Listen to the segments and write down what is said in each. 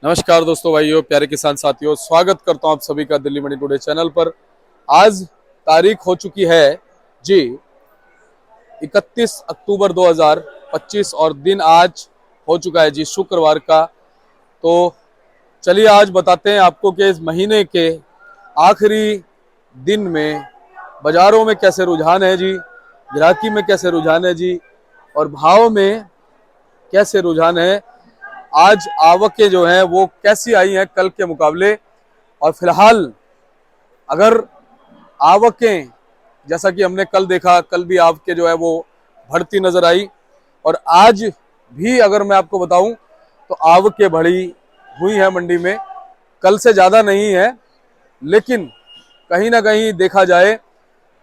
नमस्कार दोस्तों, भाइयों, प्यारे किसान साथियों, स्वागत करता हूं आप सभी का दिल्ली मंडी टुडे चैनल पर। आज तारीख हो चुकी है जी 31 अक्टूबर 2025 और दिन आज हो चुका है जी शुक्रवार का। तो चलिए आज बताते हैं आपको कि इस महीने के आखिरी दिन में बाजारों में कैसे रुझान है जी, ग्राहकी में कैसे रुझान है जी, और भाव में कैसे रुझान है। आज आवकें जो हैं वो कैसी आई हैं कल के मुकाबले। और फिलहाल अगर आवकें जैसा कि हमने कल देखा, कल भी आवकें जो है वो बढ़ती नजर आई, और आज भी अगर मैं आपको बताऊं तो आवकें बढ़ी हुई है मंडी में। कल से ज़्यादा नहीं है, लेकिन कहीं ना कहीं देखा जाए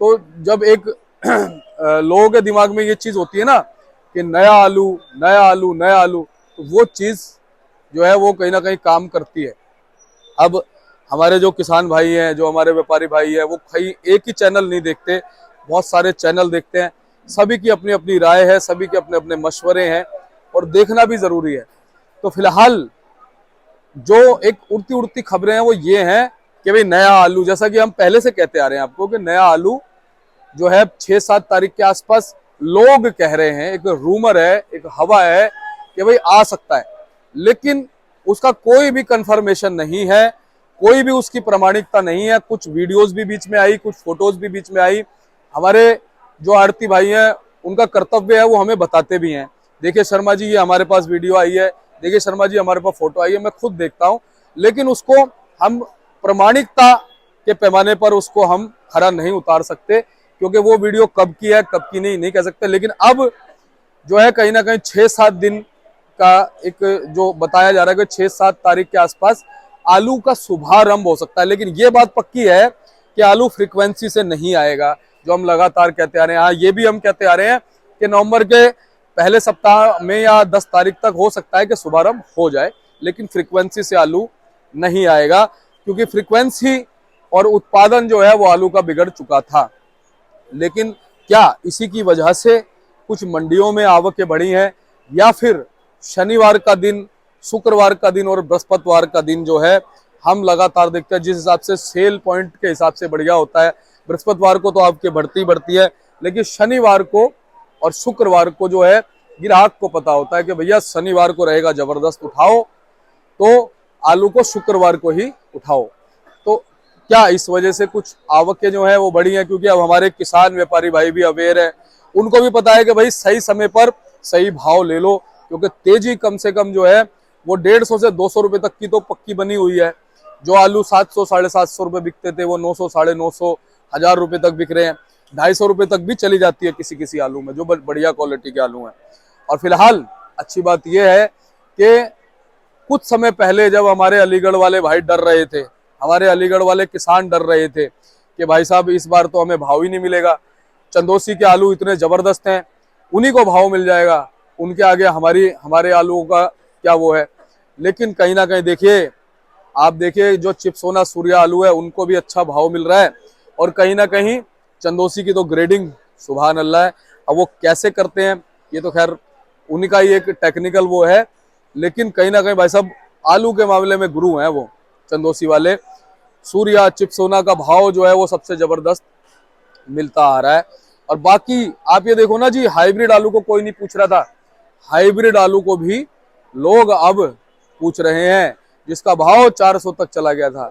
तो जब एक लोगों के दिमाग में ये चीज़ होती है ना कि नया आलू नया आलू नया आलू, तो वो चीज़ जो है वो कहीं ना कहीं काम करती है। अब हमारे जो किसान भाई हैं, जो हमारे व्यापारी भाई हैं, वो कहीं एक ही चैनल नहीं देखते, बहुत सारे चैनल देखते हैं। सभी की अपनी अपनी राय है, सभी के अपने अपने मशवरे हैं, और देखना भी ज़रूरी है। तो फिलहाल जो एक उड़ती उड़ती खबरें हैं वो ये हैं कि भाई नया आलू, जैसा कि हम पहले से कहते आ रहे हैं आपको कि नया आलू जो है 6-7 तारीख के आसपास लोग कह रहे हैं, एक रूमर है, एक हवा है कि भाई आ सकता है, लेकिन उसका कोई भी कंफर्मेशन नहीं है, कोई भी उसकी प्रामाणिकता नहीं है। कुछ वीडियोस भी बीच में आई, कुछ फोटोज भी बीच में आई। हमारे जो आड़ती भाई हैं उनका कर्तव्य है, वो हमें बताते भी हैं। देखिए शर्मा जी, ये हमारे पास वीडियो आई है, देखिए शर्मा जी हमारे पास फोटो आई है, मैं खुद देखता हूँ, लेकिन उसको हम प्रामाणिकता के पैमाने पर उसको हम खरा नहीं उतार सकते, क्योंकि वो वीडियो कब की है कब की नहीं कह सकते। लेकिन अब जो है कहीं ना कहीं 6-7 दिन का एक जो बताया जा रहा है कि 6-7 तारीख के आसपास आलू का शुभारंभ हो सकता है। लेकिन ये बात पक्की है कि आलू फ्रीक्वेंसी से नहीं आएगा, जो हम लगातार कहते आ रहे हैं। हाँ, ये भी हम कहते आ रहे हैं कि नवंबर के पहले सप्ताह में या 10 तारीख तक हो सकता है कि शुभारंभ हो जाए, लेकिन फ्रीक्वेंसी से आलू नहीं आएगा, क्योंकि फ्रीक्वेंसी और उत्पादन जो है वो आलू का बिगड़ चुका था। लेकिन क्या इसी की वजह से कुछ मंडियों में आवकें बढ़ी हैं, या फिर शनिवार का दिन, शुक्रवार का दिन और बृहस्पतिवार का दिन जो है हम लगातार देखते हैं जिस हिसाब से सेल पॉइंट के हिसाब से बढ़िया होता है। बृहस्पतिवार को तो आपके बढ़ती बढ़ती है, लेकिन शनिवार को और शुक्रवार को जो है ग्राहक को पता होता है कि भैया शनिवार को रहेगा जबरदस्त उठाओ, तो आलू को शुक्रवार को ही उठाओ। तो क्या इस वजह से कुछ आवकें जो है वो बढ़ी हैं, क्योंकि अब हमारे किसान व्यापारी भाई भी अवेयर है, उनको भी पता है कि भाई सही समय पर सही भाव ले लो, क्योंकि तेजी कम से कम जो है वो 150 से 200 रुपए तक की तो पक्की बनी हुई है। जो आलू 700-750 रुपए बिकते थे वो 900, 950, 1000 रुपए तक बिक रहे हैं। 250 रुपए तक भी चली जाती है किसी किसी आलू में, जो बढ़िया क्वालिटी के आलू हैं। और फिलहाल अच्छी बात यह है कि कुछ समय पहले जब हमारे अलीगढ़ वाले भाई डर रहे थे, हमारे अलीगढ़ वाले किसान डर रहे थे कि भाई साहब इस बार तो हमें भाव ही नहीं मिलेगा, चंदोसी के आलू इतने जबरदस्त हैं, उन्हीं को भाव मिल जाएगा, उनके आगे हमारे आलूओं का क्या वो है। लेकिन कहीं ना कहीं देखिए, आप देखिए जो चिप्सोना सूर्या आलू है उनको भी अच्छा भाव मिल रहा है, और कहीं ना कहीं चंदोसी की तो ग्रेडिंग सुभान अल्लाह है। अब वो कैसे करते हैं ये तो खैर उनका ही एक टेक्निकल वो है, लेकिन कहीं ना कहीं भाई साहब आलू के मामले में गुरु हैं वो चंदोसी वाले। सूर्या चिप्सोना का भाव जो है वो सबसे जबरदस्त मिलता आ रहा है। और बाकी आप ये देखो ना जी, हाइब्रिड आलू को कोई नहीं पूछ रहा था, हाइब्रिड आलू को भी लोग अब पूछ रहे हैं, जिसका भाव 400 तक चला गया था,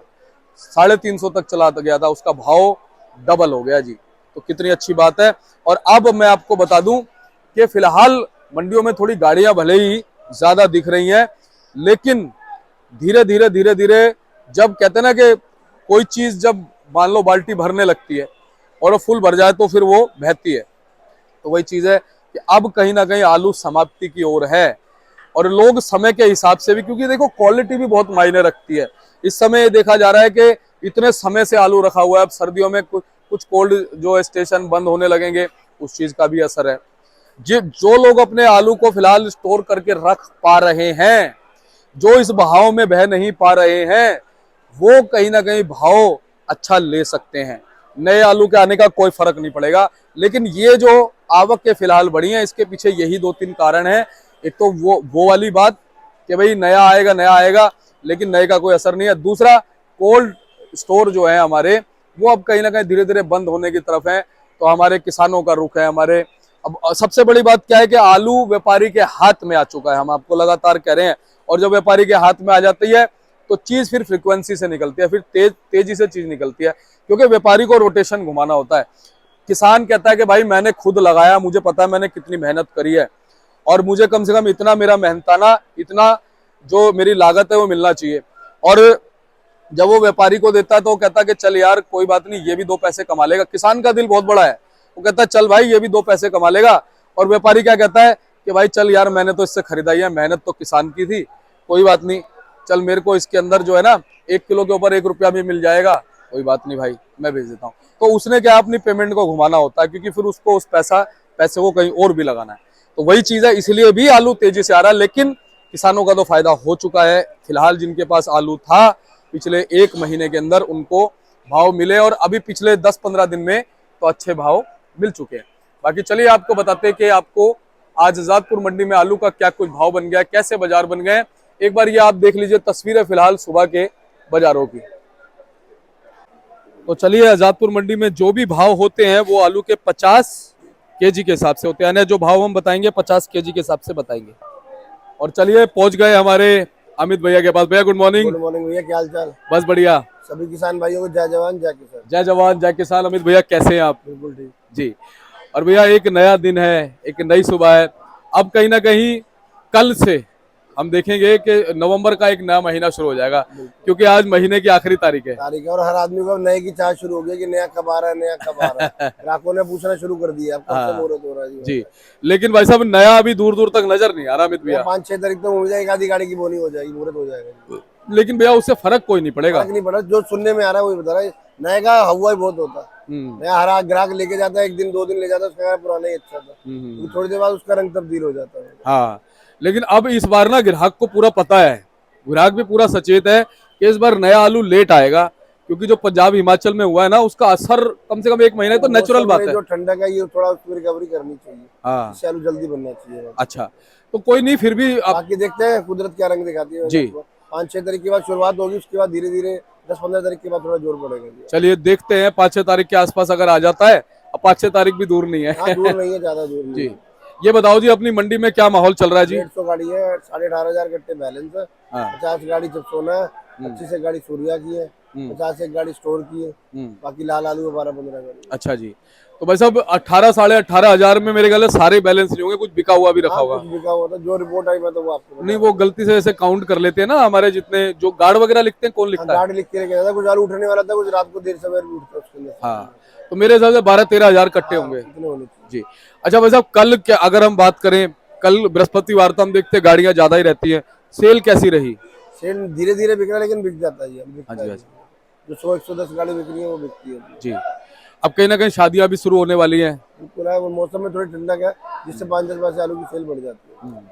350 तक चला गया था, उसका भाव डबल हो गया जी। तो कितनी अच्छी बात है। और अब मैं आपको बता दूं कि फिलहाल मंडियों में थोड़ी गाड़ियां भले ही ज्यादा दिख रही हैं, लेकिन धीरे धीरे जब कहते हैं ना कि कोई चीज जब मान लो बाल्टी भरने लगती है और वो फुल भर जाए तो फिर वो बहती है, तो वही चीज है कि अब कहीं ना कहीं आलू समाप्ति की ओर है। और लोग समय के हिसाब से भी, क्योंकि देखो क्वालिटी भी बहुत मायने रखती है। इस समय देखा जा रहा है कि इतने समय से आलू रखा हुआ है, अब सर्दियों में कुछ कोल्ड जो स्टेशन बंद होने लगेंगे, उस चीज का भी असर है। जो लोग अपने आलू को फिलहाल स्टोर करके रख पा रहे हैं, जो इस भाव में बह नहीं पा रहे हैं, वो कहीं ना कहीं भाव अच्छा ले सकते हैं। नए आलू के आने का कोई फर्क नहीं पड़ेगा। लेकिन ये जो आवक के फिलहाल बढ़ी है, इसके पीछे यही 2-3 कारण हैं। एक तो वो वाली बात कि भाई नया आएगा, लेकिन नए का कोई असर नहीं है। दूसरा, कोल्ड स्टोर जो है हमारे, वो अब कहीं ना कहीं धीरे धीरे बंद होने की तरफ है। तो हमारे किसानों का रुख है। हमारे अब सबसे बड़ी बात क्या है कि आलू व्यापारी के हाथ में आ चुका है, हम आपको लगातार कह रहे हैं। और जब व्यापारी के हाथ में आ जाती है तो चीज फिर फ्रीक्वेंसी से निकलती है, फिर तेजी से चीज निकलती है, क्योंकि व्यापारी को रोटेशन घुमाना होता है। किसान कहता है कि भाई मैंने खुद लगाया, मुझे पता है मैंने कितनी मेहनत करी है, और मुझे कम से कम इतना मेरा मेहनताना, इतना जो मेरी लागत है वो मिलना चाहिए। और जब वो व्यापारी को देता है तो वो कहता है कि चल यार कोई बात नहीं, ये भी 2 पैसे कमा लेगा। किसान का दिल बहुत बड़ा है, वो कहता है चल भाई ये भी 2 पैसे कमा लेगा। और व्यापारी क्या कहता है कि भाई चल यार मैंने तो इससे खरीदा ही है, मेहनत तो किसान की थी, कोई बात नहीं, चल मेरे को इसके अंदर जो है ना 1 किलो के ऊपर 1 रुपया भी मिल जाएगा, कोई बात नहीं भाई मैं भेज देता हूँ। तो उसने क्या अपनी पेमेंट को घुमाना होता है, क्योंकि फिर उसको उस पैसे को कहीं और भी लगाना है। तो वही चीज है, इसलिए भी आलू तेजी से आ रहा है। लेकिन किसानों का तो फायदा हो चुका है। फिलहाल जिनके पास आलू था पिछले 1 महीने के अंदर उनको भाव मिले, और अभी पिछले 10-15 दिन में तो अच्छे भाव मिल चुके हैं। बाकी चलिए आपको बताते हैं कि आपको आज आजादपुर मंडी में आलू का क्या कुछ भाव बन गया, कैसे बाजार बन गए। एक बार ये आप देख लीजिए तस्वीरें फिलहाल सुबह के बाजारों की। तो चलिए आजादपुर मंडी में जो भी भाव होते हैं वो आलू के 50 केजी के हिसाब से होते हैं, यानी जो भाव हम बताएंगे 50 केजी के हिसाब से बताएंगे। और चलिए पहुंच गए हमारे अमित भैया के पास। भैया गुड मॉर्निंग। गुड मॉर्निंग भैया, क्या हाल चाल? बस बढ़िया। सभी किसान भाइयों को जय जवान जय किसान। जय जवान जय किसान। अमित भैया कैसे हैं आप? बिल्कुल ठीक जी। और भैया एक नया दिन है, एक नई सुबह है। अब कहीं ना कहीं कल से हम देखेंगे कि नवंबर का एक नया महीना शुरू हो जाएगा, क्योंकि आज महीने की आखिरी तारीख है। और हर आदमी को नए की चाह शुरू हो गई कि नया कब आ रहा है, नया कब आ रहा है। ग्राहकों ने पूछना शुरू कर दिया अब कब से मुहूर्त हो रहा है जी। लेकिन भाई साहब नया अभी दूर दूर तक नजर नहीं आ रहा अमित भैया। 5-6 तारीख तो हो जाएगी, आधी गाड़ी की बोनी हो जाएगी, मुहूर्त हो जाएगा। लेकिन भैया उससे फर्क कोई नहीं पड़ेगा। फर्क नहीं पड़ा, जो सुनने में आ रहा है वही बता रहा है। नए का हवा ही बहुत होता है। नया हरा ग्राहक लेके जाता है, 1 दिन 2 दिन ले जाता है, उसका पुराना ही अच्छा था, थोड़ी देर बाद उसका रंग तब्दील हो जाता है। हाँ, लेकिन अब इस बार ना ग्राहक को पूरा पता है, ग्राहक भी पूरा सचेत है कि इस बार नया आलू लेट आएगा, क्योंकि जो पंजाब हिमाचल में हुआ है ना उसका असर कम से कम 1 महीने तो नेचुरल बात है। जो ठंडक है ये थोड़ा उसकी रिकवरी करनी चाहिए। हाँ, इससे आलू जल्दी बनना चाहिए। अच्छा तो कोई नहीं, फिर भी बाकी देखते हैं कुदरत क्या रंग दिखाती है जी। 5-6 तारीख के बाद शुरुआत होगी, उसके बाद धीरे धीरे 10-15 तारीख के बाद थोड़ा जोर पड़ेगा। चलिए देखते हैं 5-6 तारीख के आसपास अगर आ जाता है। अब 5-6 तारीख भी दूर नहीं है। हाँ, दूर नहीं है, ज्यादा दूर नहीं। जी। ये बताओ जी अपनी मंडी में क्या माहौल चल रहा है जी? 150 गाड़ी है, 18,500 कट्टे बैलेंस है। 50 गाड़ी चिपसोना है, 25 गाड़ी सूर्या की है, 50 एक गाड़ी स्टोर की है, बाकी लाल आलू 12-15 गाड़ी। अच्छा जी। तो भाई साहब 18-18,500 में मेरे ख्याल सारे बैलेंस नहीं होंगे, कुछ बिका हुआ भी रखा हुआ। कुछ बिका हुआ था, जो रिपोर्ट आई मैं तो वो आपको नहीं, वो गलती से ऐसे काउंट कर लेते हैं ना हमारे जितने जो गार्ड वगैरह लिखते हैं, कौन लिखता है? गार्ड लिख के लेके जाता है, कुछ आलू उठने वाला था, कुछ रात को देर सवेर भी उठता है उसके अंदर। हाँ, तो मेरे हिसाब से 12-13,000 कट्टे होंगे जी। अच्छा भाई साहब कल क्या अगर हम बात करें, कल बृहस्पतिवार तो हम देखते हैं गाड़ियां ज्यादा ही रहती है, सेल कैसी रही? सेल धीरे धीरे बिक रहा है, लेकिन बिक जाता है। जो 100-110 गाड़ी बिक रही है वो बिकती है जी। अब कहीं ना कहीं शादियां भी शुरू होने वाली हैं। बिल्कुल है, वो मौसम में थोड़ी ठंडक है, जिससे 5-10 पैसे आलू की सेल बढ़ जाती है।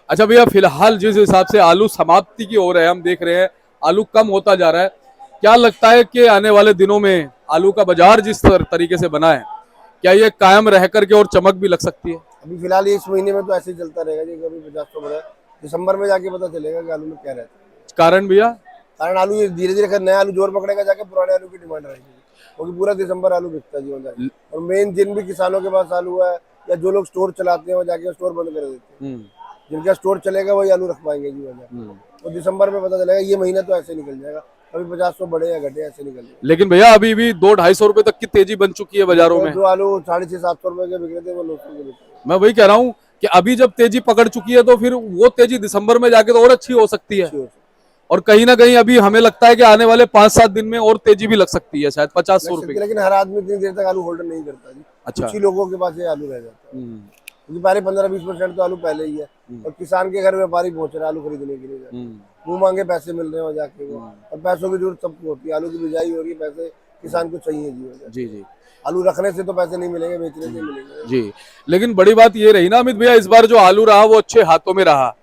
अच्छा भैया फिलहाल जिस हिसाब से आलू समाप्ति की ओर है, हम देख रहे हैं आलू कम होता जा रहा है, क्या लगता है कि आने वाले दिनों में आलू का बाजार जिस तरीके से बना है, क्या ये कायम रह करके और चमक भी लग सकती है? अभी फिलहाल इस महीने में तो ऐसे ही चलता रहेगा जी, कभी 50 बढ़ा, दिसंबर में जाके पता चलेगा कि आलू में क्या रहता है। कारण भैया? कारण आलू ये धीरे धीरे नया आलू जोर पकड़ेगा, जाके पुराने आलू की डिमांड रहेगी, क्योंकि पूरा दिसंबर आलू बिकता जी। और मेन जिन भी किसानों के पास आलू है या जो लोग स्टोर चलाते हैं वो जाके स्टोर बंद कर देते हैं। जिनका स्टोर चलेगा वही आलू रख पाएंगे जी बाजार। तो दिसंबर में पता चलेगा, ये महीना तो ऐसे निकल जाएगा, कभी 50 बढ़े या घटे ऐसे निकल जाएगा। लेकिन भैया अभी भी 200-250 रुपए तक की तेजी बन चुकी है बाजारों में। जो आलू 650-700 रुपए के बिक रहे थे वो 900 के बिक रहे। मैं वही कह रहा हूँ कि अभी जब तेजी पकड़ चुकी है तो फिर वो तेजी दिसंबर में जाके तो और अच्छी हो सकती है। और कहीं ना कहीं अभी हमें लगता है कि आने वाले 5-7 दिन में और तेजी भी लग सकती है, शायद 50-100 रुपए। लेकिन हर आदमी इतनी देर तक आलू होल्ड नहीं करता जी। अच्छा, कुछ ही लोगों के पास ये आलू रह जाता है, क्योंकि पहले 15-20% तो आलू पहले ही है, और किसान के घर व्यापारी पहुंच रहा है आलू खरीदने के लिए। मुंह मांगे पैसे मिल रहे हो जाके वो, और पैसों की जरूरत सबको होती है, आलू की बिजाई हो रही है, पैसे किसान को चाहिए जी। जी। आलू रखने से तो पैसे नहीं मिलेंगे, बेचने से मिलेंगे जी। लेकिन बड़ी बात ये रही ना अमित भैया, इस बार जो आलू रहा वो अच्छे हाथों में रहा,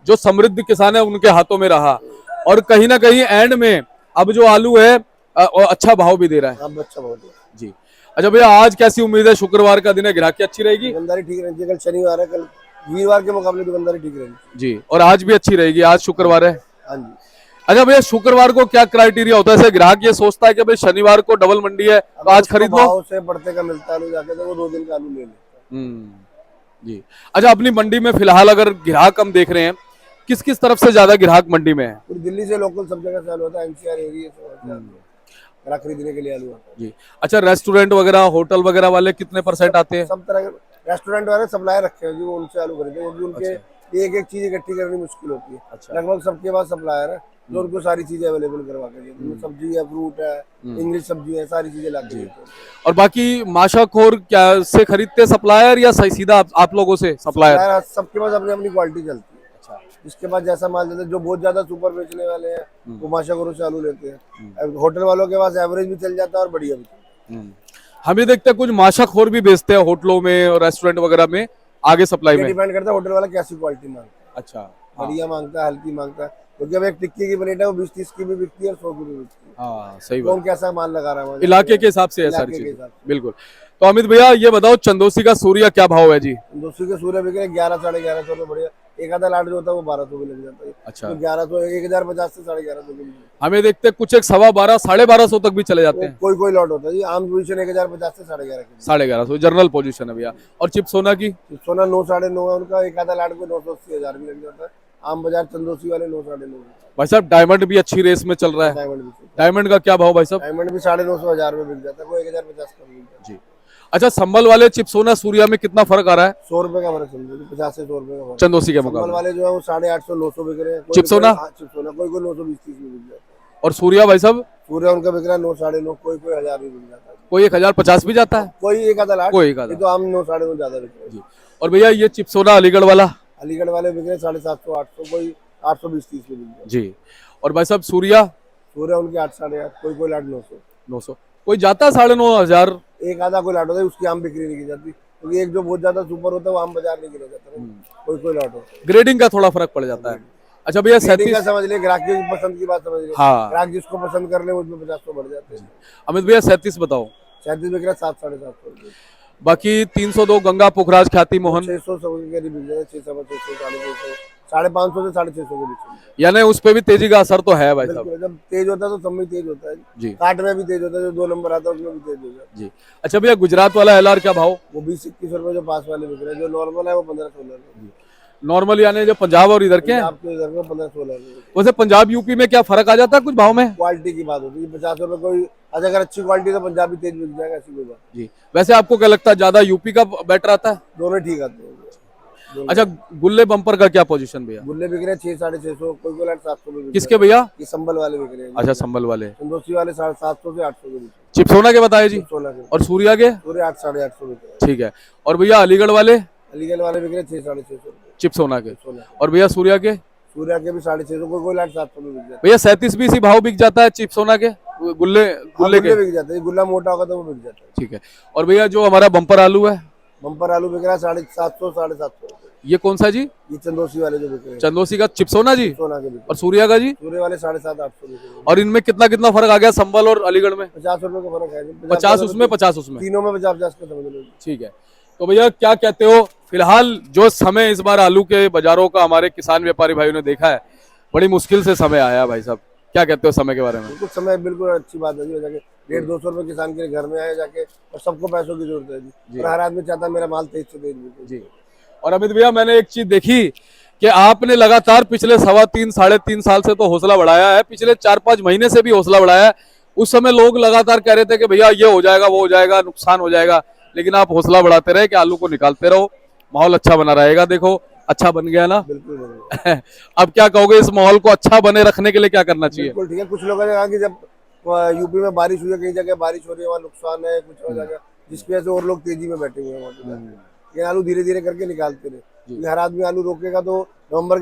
जो समृद्ध किसान है उनके हाथों में रहा, और कहीं ना कहीं एंड में अब जो आलू है अच्छा भाव भी दे रहा है। अब अच्छा भाव दे जी। अच्छा भैया आज कैसी उम्मीद है? शुक्रवार का दिन है, ग्राहकी अच्छी रहेगी? दुकानदारी ठीक रहेगी, कल शनिवार है, कल वीरवार के मुकाबले दुकानदारी ठीक रहेगी जी। और आज भी अच्छी रहेगी, आज शुक्रवार है। हाँ जी। अच्छा भैया, शुक्रवार को क्या क्राइटेरिया होता है? ऐसे ग्राहक ये सोचता है कि भाई शनिवार को डबल मंडी है तो आज खरीद लो। भाव से बढ़ते का मिलता है आलू जाके तो वो 2 दिन का आलू ले लेता जी। अच्छा, अपनी मंडी में फिलहाल अगर ग्राहक हम देख रहे हैं, किस किस तरफ से ज्यादा ग्राहक मंडी में है? है। पूरी दिल्ली से लोकल सब जगह से आलू होता है, एनसीआर एरिया से होता है ग्राहक खरीदने के लिए आलू आता है। जी। अच्छा, रेस्टोरेंट वगैरह, होटल वगैरह वाले कितने % आते हैं? सब तरह के रेस्टोरेंट वाले सप्लायर रखे हैं जो उनसे आलू खरीदते हैं, क्योंकि उनके एक एक चीज इकट्ठी करनी मुश्किल होती है। अच्छा। लगभग सबके पास सप्लायर है जो उनको सारी चीजें अवेलेबल करवा के देते हैं। सब्जी है, फ्रूट है, इंग्लिश सब्जी है, सारी चीजें ला के देते हैं। और बाकी माशाखोर क्या से खरीदते सप्लायर या सही सीधा आप लोगों से सप्लायर? सप्लायर सबके पास अपनी अपनी क्वालिटी चलती है। अच्छा। जिसके पास जैसा माल देते हैं, जो बहुत ज्यादा सुपर बेचने वाले हैं वो माशाखोरों से आलू लेते हैं। होटल वालों के पास एवरेज भी चल जाता है और बढ़िया भी चलता है। हम ये देखते हैं कुछ माशाखोर भी बेचते हैं होटलों में और रेस्टोरेंट वगैरह में आगे सप्लाई में। डिपेंड करता है होटल वाला कैसी क्वालिटी मांगता है। अच्छा। बढ़िया मांगता है, हल्की मांगता है, क्योंकि अब एक टिक्की की प्लेट है वो 20-30 की भी बिकती है और 100 की भी बिकती है। हाँ, सही कौन बात। कैसा माल लगा रहा है इलाके के हिसाब से है सारी इलाके के चीजें। हिसाब से। बिल्कुल। तो अमित भैया ये बताओ, चंदोसी का सूर्या क्या भाव है जी? दोस्ती के सूर्य बिक रहे 1100-1150 रुपये बढ़िया। एक आधा लाट जो होता है वो 1200 भी लग जाता है। अच्छा। तो 1100, 1050 से 1150 के बीच। हमें देखते हैं कुछ एक 12.25, 1250 तक भी चले जाते हैं। कोई कोई लॉट होता है जी, आम पोजीशन 1050 से 1150 के बीच। 1150 जनरल पोजीशन है भैया। और चिप सोना की? सोना 9, 9.5 है उनका। एक आधा लाट को 980,000 भी लग जाता है। आम बाजार चंदोसी वाले 9, 9.5। भाई साहब, डायमंड भी अच्छी रेस में चल रहा है। डायमंड भी डायमंड का क्या भाव भाई साहब? डायमंड भी 950,000 में बिक जाता है, कोई 1050 का मिल जाता है। जी। अच्छा, संभल वाले चिप सोना सूर्या में कितना फर्क आ रहा है? 100 रुपए का फर्क समझो, 50 से 100 रुपए का फर्क। चंदोसी के संभल मुकाबले वाले जो है वो 850, 900 बिक रहे हैं। चिप सोना? चिप सोना कोई कोई 920-30 में बिक जाता है। और सूर्या भाई साहब? सूर्य उनका बिक रहा है 9, 9.5, कोई कोई 1000 भी बिक जाता है। कोई 1050 भी जाता है, कोई एक आधा लाख, कोई एक आधा। ये तो आम 9, 9.5 ज्यादा बिक रहे हैं। जी। और भैया ये चिप सोना अलीगढ़ वाला? अलीगढ़ वाले बिक रहे हैं 750, 800, कोई 820-30 में बिक जाता है। जी। और भाई साहब सूर्या? सूर्य उनके 8, 8.5, कोई कोई लाट 900। 900, कोई जाता है 9,500। एक आधा कोई लाट होता है, उसकी आम बिक्री नहीं की जाती, क्योंकि एक जो बहुत ज्यादा सुपर होता है वो आम बाजार नहीं गिरा जाता है। कोई कोई लाट होता है। ग्रेडिंग का थोड़ा फर्क पड़ जाता है। अच्छा भैया, ग्रेडिंग का 37? समझ ले, ग्राहक की पसंद की बात समझ ले। हाँ। ग्राहक जिसको पसंद कर ले उसमें 50 बढ़ जाते हैं। अमित भैया 37 बताओ। 37 बिक रहा है 7, 750 रुपये। बाकी 302 गंगा पुखराज ख्याति मोहन? 600 के करीब बिक जाए, 600, 600, 650, 550 से 650 के बीच। यानी उस पे भी तेजी का असर तो है भाई साहब। बिल्कुल, जब तेज होता है तो सब में तेज होता है जी। काट में भी तेज होता है, जो 2 नंबर आता है उसमें भी तेज होता है जी। अच्छा भैया, गुजरात वाला एलआर क्या भाव? वो 20-21 रुपए जो पास वाले बिक रहे हैं। जो नॉर्मल है वो 15-16 रुपए। नॉर्मल यानी जो पंजाब और इधर के हैं? आपके इधर में 15-16 रुपए। वैसे पंजाब यूपी में क्या फर्क आ जाता है कुछ भाव में? क्वालिटी की बात होती है, 50 रुपए कोई अगर अच्छी क्वालिटी तो पंजाबी तेज बिक जाएगा, ऐसी कोई बात। जी। वैसे आपको क्या लगता है, ज्यादा यूपी का बेटर आता है? दोनों ठीक आते हैं। अच्छा, गुल्ले बम्पर का क्या पोजीशन भैया? गुल्ले बिक रहे हैं 600, 650, कोई कोई 700 में बिक किसके रहे हैं। भैया? ये संबल वाले बिक रहे हैं। अच्छा, संभल वाले। चंदोसी वाले 750 से 800 के बीच। चिप सोना के बताए जी। 16 के और सूर्या के? पूरे 8, 850 बिक रहे हैं। ठीक है। और भैया अलीगढ़ वाले? अलीगढ़ वाले बिक रहे हैं 6, 650 रुपए। चिप सोना के? 16। और भैया सूर्या के? सूर्या के भी 650, कोई कोई 700 में बिक जाते हैं। भैया 37 भी इसी भाव बिक जाता है चिप सोना के? गुल्ले गुल्ले के? बिक जाते हैं, गुल्ला मोटा होगा तो वो बिक जाता है। ठीक है। और भैया जो हमारा बम्पर आलू है? बम्पर आलू बिक रहा है 750, 750 रुपए। ये कौन सा जी? ये चंदोसी वाले जो बिक रहे हैं। चंदोसी का चिप सोना जी? सोना के बिक और सूर्या का जी? सूर्य वाले 750, 800 बिक रहे हैं। और इनमें कितना कितना फर्क आ गया संभल और अलीगढ़ में? 50 रुपए का फर्क है। 50 उसमें, 50 उसमें। तीनों में 50-50 का समझ लो। ठीक है। तो भैया क्या कहते हो, फिलहाल जो समय इस बार आलू के बाजारों का हमारे किसान व्यापारी भाइयों ने देखा है, बड़ी मुश्किल से समय आया है भाई साहब, क्या कहते हो समय के बारे में? बिल्कुल समय बिल्कुल अच्छी बात है जी। जाके 150-200 रुपए किसान के घर में आए जाके, और सबको पैसों की जरूरत है जी। और हर आदमी चाहता है मेरा माल तेज से तेज बिके जी। और अमित भैया, मैंने एक चीज देखी कि आपने लगातार पिछले 3.25 साढ़े 3 साल से तो हौसला बढ़ाया है, पिछले 4-5 महीने से भी हौसला बढ़ाया है। उस समय लोग लगातार कह रहे थे कि भैया ये हो जाएगा, वो हो जाएगा, नुकसान हो जाएगा, लेकिन आप हौसला बढ़ाते रहे कि आलू को निकालते रहो, माहौल अच्छा बना रहेगा। देखो अच्छा बन गया ना। बिल्कुल। अब क्या कहोगे, इस माहौल को अच्छा बने रखने के लिए क्या करना चाहिए? बिल्कुल ठीक है। कुछ लोगों ने कहा कि जब यूपी में बारिश हुई है, कई जगह बारिश हो रही है, वहाँ नुकसान है, कुछ हो जाएगा, जिसकी वजह से और लोग तेजी में बैठे हुए हैं। ये आलू धीरे धीरे करके निकालते रहे। हर आदमी आलू रोकेगा तो दिसंबर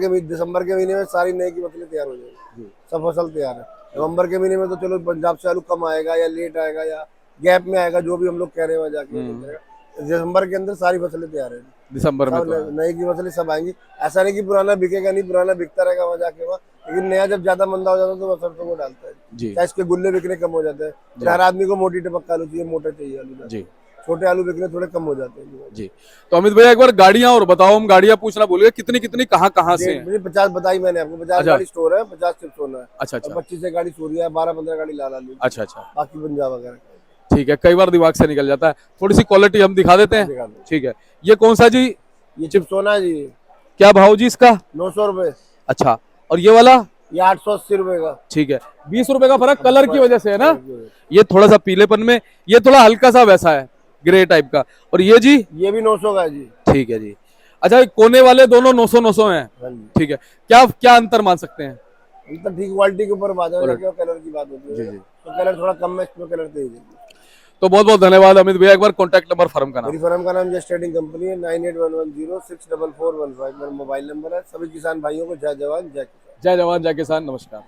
के महीने में सारी नई की फसलें तैयार हो जाएगी, सब फसल तैयार है। नवंबर के महीने में तो चलो पंजाब से आलू कम आएगा या लेट आएगा या गैप में आएगा, जो भी हम लोग कह रहे हैं जाके। दिसंबर के अंदर सारी फसलें तैयार है। दिसंबर में तो नई की फसलें सब आएंगी। ऐसा नहीं कि पुराना बिकेगा नहीं, पुराना बिकता रहेगा वहाँ जाके वहाँ, लेकिन नया जब ज्यादा मंदा हो जाता है तो वह सरसों को डालता है। चाहे इसके गुल्ले बिकने कम हो जाते हैं। हर आदमी को मोटी टपक आलू चाहिए, मोटा चाहिए आलू। छोटे आलू बिकने थोड़े कम हो जाते हैं जी। जी। तो अमित भैया एक बार गाड़ियां और बताओ, हम गाड़ियां पूछना भूल गए, कितनी कितनी कहाँ कहाँ से हैं? 50 बताई मैंने आपको, 50 अच्छा। गाड़ी स्टोर है, 50 सिर्फ सोना है, अच्छा और अच्छा 25 से गाड़ी सूर्या है, 12-15 गाड़ी लाल आलू, अच्छा अच्छा, बाकी पंजाब वगैरह। ठीक है, कई बार दिमाग से निकल जाता है। थोड़ी सी क्वालिटी हम दिखा देते हैं, दिखा दो। ठीक है। ये कौन सा जी? ये चिप सोना है जी, क्या भाव जी इसका? 900 रुपए। अच्छा, और ये वाला? ये 880 रुपए का। ठीक है, 20 रुपए का फर्क कलर की वजह से है ना, ये थोड़ा सा पीलेपन में, ये थोड़ा हल्का सा वैसा है ग्रे टाइप का। और ये जी? ये भी 900 का है जी। ठीक है जी। अच्छा, ये कोने वाले दोनों 900 हैं? हाँ जी। ठीक है, क्या क्या अंतर मान सकते हैं? तो ठीक क्वालिटी के ऊपर बात है, जाके कलर की बात होती है, तो कलर थोड़ा कम है, इसमें कलर तेज है। तो बहुत बहुत धन्यवाद अमित भैया। एक बार कॉन्टैक्ट नंबर फर्म का नाम? मेरी फर्म का नाम जस्ट ट्रेडिंग कंपनी है, 9811064415 मेरा मोबाइल नंबर है। सभी किसान भाइयों को जय जवान जय किसान। जय जवान जय किसान, नमस्कार।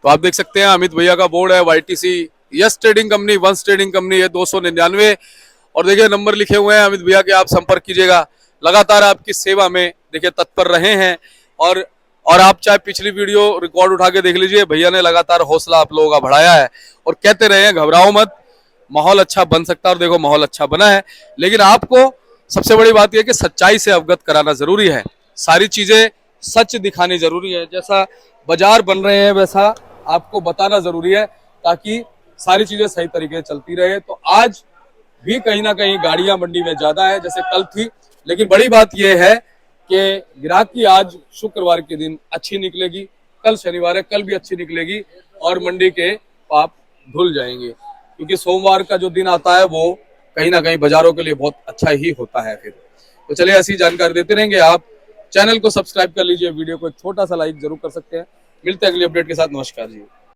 तो आप देख सकते हैं अमित भैया का बोर्ड है, YTC yes trading company, once trading company है, 299। और देखिए नंबर लिखे हुए हैं अमित भैया के, आप संपर्क कीजिएगा। लगातार आपकी सेवा में देखिए तत्पर रहे हैं। और आप चाहे पिछली वीडियो रिकॉर्ड उठा के देख लीजिए, भैया ने लगातार हौसला आप लोगों का बढ़ाया है और कहते रहे हैं घबराओ मत, माहौल अच्छा बन सकता है। और देखो माहौल अच्छा बना है, लेकिन आपको सबसे बड़ी बात यह कि सच्चाई से अवगत कराना जरूरी है, सारी चीजें सच दिखानी जरूरी है। जैसा बाजार बन रहे हैं वैसा आपको बताना जरूरी है, ताकि सारी चीजें सही तरीके से चलती रहे। तो आज भी कहीं ना कहीं गाड़ियां मंडी में ज्यादा है जैसे कल थी, लेकिन बड़ी बात यह है कि ग्राहकी आज शुक्रवार के दिन अच्छी निकलेगी, कल शनिवार है, कल भी अच्छी निकलेगी और मंडी के पाप धुल जाएंगे, क्योंकि सोमवार का जो दिन आता है वो कहीं ना कहीं बाजारों के लिए बहुत अच्छा ही होता है। फिर तो चलिए ऐसी जानकारी देते रहेंगे। आप चैनल को सब्सक्राइब कर लीजिए, वीडियो को एक छोटा सा लाइक जरूर कर सकते हैं। मिलते हैं अगली अपडेट के साथ, नमस्कार जी।